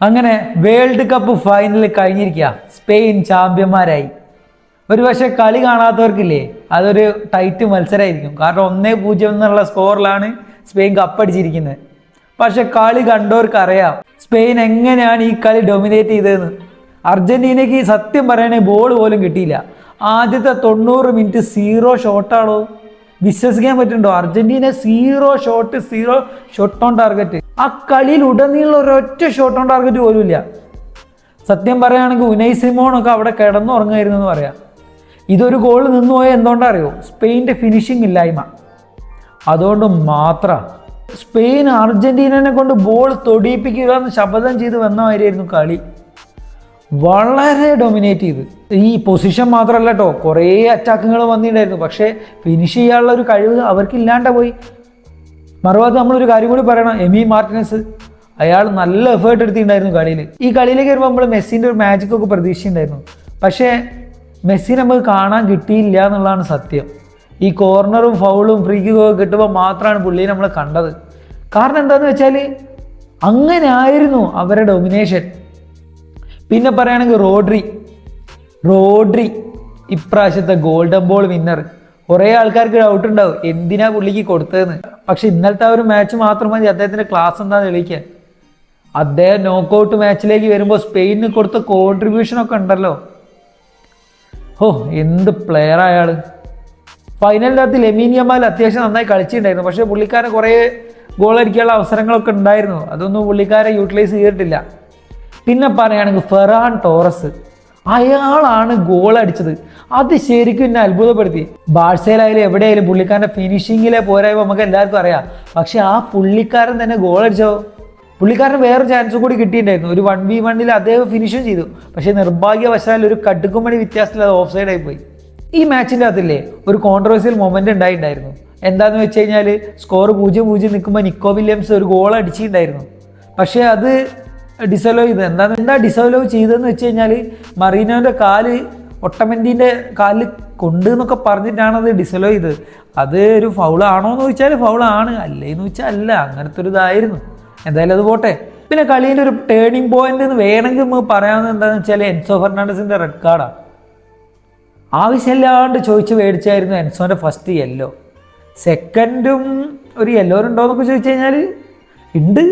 അങ്ങനെ world cup final കഴിഞ്ഞിരിക്കുക. Spain ചാമ്പ്യന്മാരായി. ഒരു പക്ഷേ കളി കാണാത്തവർക്കില്ലേ, അതൊരു ടൈറ്റ് മത്സരമായിരിക്കും. കാരണം 1-0 എന്നുള്ള സ്കോറിലാണ് സ്പെയിൻ കപ്പടിച്ചിരിക്കുന്നത്. പക്ഷെ കളി കണ്ടവർക്കറിയാം സ്പെയിൻ എങ്ങനെയാണ് ഈ കളി ഡൊമിനേറ്റ് ചെയ്തതെന്ന്. അർജന്റീനയ്ക്ക് സത്യം പറയണേ ബോൾ പോലും കിട്ടിയില്ല. ആദ്യത്തെ 90 മിനിറ്റ് 0 ഷോട്ടാണോ, വിശ്വസിക്കാൻ പറ്റുന്നുണ്ടോ? Argentina 0 shot on target. ആ കളിയിൽ ഉടനീളം ഒരൊറ്റ ഷോട്ട് ഓൺ ടാർഗറ്റ് പോലും ഇല്ല. സത്യം പറയുകയാണെങ്കിൽ ഉനൈ സിമോണൊക്കെ അവിടെ കിടന്നുറങ്ങായിരുന്നു എന്ന് പറയാം. ഇതൊരു ഗോൾ നിന്നു പോയാൽ എന്തുകൊണ്ടാ അറിയോ? സ്പെയിൻ്റെ ഫിനിഷിംഗ് ഇല്ലായ്മ. അതുകൊണ്ട് മാത്രം സ്പെയിൻ അർജന്റീനനെ കൊണ്ട് ബോൾ തൊടിയിപ്പിക്കുക എന്ന് ശപഥം ചെയ്ത് വന്ന മാതിരിയായിരുന്നു കളി. വളരെ ഡൊമിനേറ്റ് ചെയ്ത്. ഈ പൊസിഷൻ മാത്രമല്ല കേട്ടോ, കുറേ അറ്റാക്കുകൾ വന്നിട്ടുണ്ടായിരുന്നു. പക്ഷേ ഫിനിഷ് ചെയ്യാനുള്ള ഒരു കഴിവ് അവർക്ക് ഇല്ലാണ്ട് പോയി. മറുഭാഗത്ത് നമ്മളൊരു കാര്യം കൂടി പറയണം, എമി മാർട്ടിനസ്. അയാൾ നല്ല എഫേർട്ട് എടുത്തിട്ടുണ്ടായിരുന്നു കളിയിൽ. ഈ കളിയിലേക്ക് വരുമ്പോൾ നമ്മൾ മെസ്സിൻ്റെ ഒരു മാജിക്കൊക്കെ പ്രതീക്ഷിച്ചിട്ടുണ്ടായിരുന്നു. പക്ഷേ മെസ്സി നമുക്ക് കാണാൻ കിട്ടിയില്ല എന്നുള്ളതാണ് സത്യം. ഈ കോർണറും ഫൗളും ഫ്രീ കിക്കൊക്കെ കിട്ടുമ്പോൾ മാത്രമാണ് പുള്ളിയെ നമ്മൾ കണ്ടത്. കാരണം എന്താണെന്ന് വെച്ചാൽ അങ്ങനെ ആയിരുന്നു അവരുടെ ഡൊമിനേഷൻ. പിന്നെ പറയുകയാണെങ്കിൽ റോഡ്രി ഇപ്രാവശ്യത്തെ ഗോൾഡൻ ബോൾ വിന്നർ. കുറേ ആൾക്കാർക്ക് ഡൗട്ട് ഉണ്ടാവും എന്തിനാ പുള്ളിക്ക് കൊടുത്തതെന്ന്. പക്ഷെ ഇന്നലത്തെ ആ ഒരു മാച്ച് മാത്രം മതി അദ്ദേഹത്തിൻ്റെ ക്ലാസ് എന്താണെന്ന് തെളിയിക്കാൻ. അദ്ദേഹം നോക്കൗട്ട് മാച്ചിലേക്ക് വരുമ്പോൾ സ്പെയിനിന് കൊടുത്ത കോൺട്രിബ്യൂഷനൊക്കെ ഉണ്ടല്ലോ. എന്ത് പ്ലെയർ അയാൾ. ഫൈനലിൻ്റെ അകത്ത് ലെമീൻ യമാൽ അത്യാവശ്യം നന്നായി കളിച്ചിട്ടുണ്ടായിരുന്നു. പക്ഷേ പുള്ളിക്കാരൻ കുറേ ഗോൾ അടിക്കാനുള്ള അവസരങ്ങളൊക്കെ ഉണ്ടായിരുന്നു. അതൊന്നും പുള്ളിക്കാരെ യൂട്ടിലൈസ് ചെയ്തിട്ടില്ല. പിന്നെ പറയുകയാണെങ്കിൽ ഫെറാൻ ടോറസ്, അയാളാണ് ഗോൾ അടിച്ചത്. അത് ശരിക്കും എന്നെ അത്ഭുതപ്പെടുത്തി. ബാഴ്സയിലായാലും എവിടെയായാലും പുള്ളിക്കാരൻ്റെ ഫിനിഷിങ്ങിലെ പോരായ്മ നമുക്ക് എല്ലാവർക്കും അറിയാം. പക്ഷെ ആ പുള്ളിക്കാരൻ തന്നെ ഗോൾ അടിച്ചോ? പുള്ളിക്കാരൻ വേറെ ചാൻസ് കൂടി കിട്ടിയിട്ടുണ്ടായിരുന്നു. ഒരു 1v1 അദ്ദേഹം ഫിനിഷും ചെയ്തു. പക്ഷേ നിർഭാഗ്യവശാൽ ഒരു കടുക്കുമണി വ്യത്യാസത്തിൽ അത് ഓഫ് സൈഡായി പോയി. ഈ മാച്ചിൻ്റെ അകത്തില്ലേ ഒരു കോൺട്രവേഴ്സ്യൽ മൊമെൻ്റ് ഉണ്ടായിട്ടുണ്ടായിരുന്നു. എന്താണെന്ന് വെച്ച് കഴിഞ്ഞാൽ സ്കോർ 0-0 നിൽക്കുമ്പോൾ നിക്കോ വില്യംസ് ഒരു ഗോൾ അടിച്ചിട്ടുണ്ടായിരുന്നു. പക്ഷേ അത് ഡിസലോ ചെയ്ത് എന്താ ഡിസലോ ചെയ്തതെന്ന് വെച്ച് കഴിഞ്ഞാൽ മറീനോൻ്റെ കാല് ഒട്ടമെൻറ്റിൻ്റെ കാലിൽ കൊണ്ട് എന്നൊക്കെ പറഞ്ഞിട്ടാണ് അത് ഡിസലോ ചെയ്തത്. അത് ഒരു ഫൗളാണോ എന്ന് ചോദിച്ചാൽ ഫൗളാണ്, അല്ലേന്ന് വെച്ചാൽ അല്ല. അങ്ങനത്തെ ഒരു ഇതായിരുന്നു. എന്തായാലും അത് പോട്ടെ. പിന്നെ കളീൻ്റെ ഒരു ടേണിംഗ് പോയിന്റ് എന്ന് വേണമെങ്കിൽ നമുക്ക് പറയാവുന്നത് എന്താണെന്ന് വെച്ചാൽ എൻസോ ഫെർണാണ്ടസിൻ്റെ റെഡ് കാർഡാണ്. ആവശ്യമില്ലാണ്ട് ചോദിച്ച് മേടിച്ചായിരുന്നു എൻസോൻ്റെ ഫസ്റ്റ് യെല്ലോ. സെക്കൻഡും ഒരു യെല്ലോ ഉണ്ടോ എന്നൊക്കെ ചോദിച്ചു കഴിഞ്ഞാൽ ഉണ്ട്,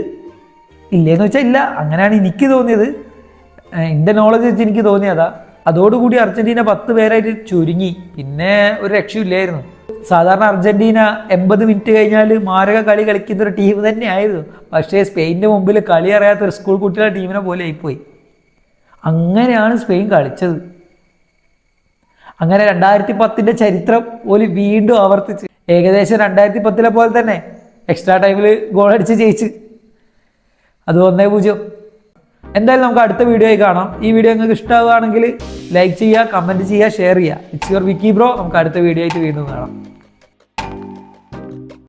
ഇല്ലേന്ന് വെച്ചാൽ ഇല്ല. അങ്ങനെയാണ് എനിക്ക് തോന്നിയത്. എൻ്റെ നോളജ് വെച്ച് എനിക്ക് തോന്നിയതാ. അതോടുകൂടി അർജന്റീന 10 പേരായിട്ട് ചുരുങ്ങി. പിന്നെ ഒരു രക്ഷയില്ലായിരുന്നു. സാധാരണ അർജന്റീന 80 മിനിറ്റ് കഴിഞ്ഞാൽ മാരക കളി കളിക്കുന്ന ഒരു ടീം തന്നെയായിരുന്നു. പക്ഷേ സ്പെയിനിൻ്റെ മുമ്പിൽ കളി അറിയാത്ത ഒരു സ്കൂൾ കുട്ടികളുടെ ടീമിനെ പോലെ ആയിപ്പോയി. അങ്ങനെയാണ് സ്പെയിൻ കളിച്ചത്. അങ്ങനെ 2010 ചരിത്രം പോലും വീണ്ടും ആവർത്തിച്ച് ഏകദേശം 2010 പോലെ തന്നെ എക്സ്ട്രാ ടൈമിൽ ഗോൾ അടിച്ച് ജയിച്ച്. അത് 1-0. എന്തായാലും നമുക്ക് അടുത്ത വീഡിയോയിൽ കാണാം. ഈ വീഡിയോ നിങ്ങൾക്ക് ഇഷ്ടമാവുകയാണെങ്കിൽ ലൈക്ക് ചെയ്യുക, കമൻറ്റ് ചെയ്യുക, ഷെയർ ചെയ്യുക. It's your Vicky bro. നമുക്ക് അടുത്ത വീഡിയോ ആയിട്ട് വീണ്ടും കാണാം.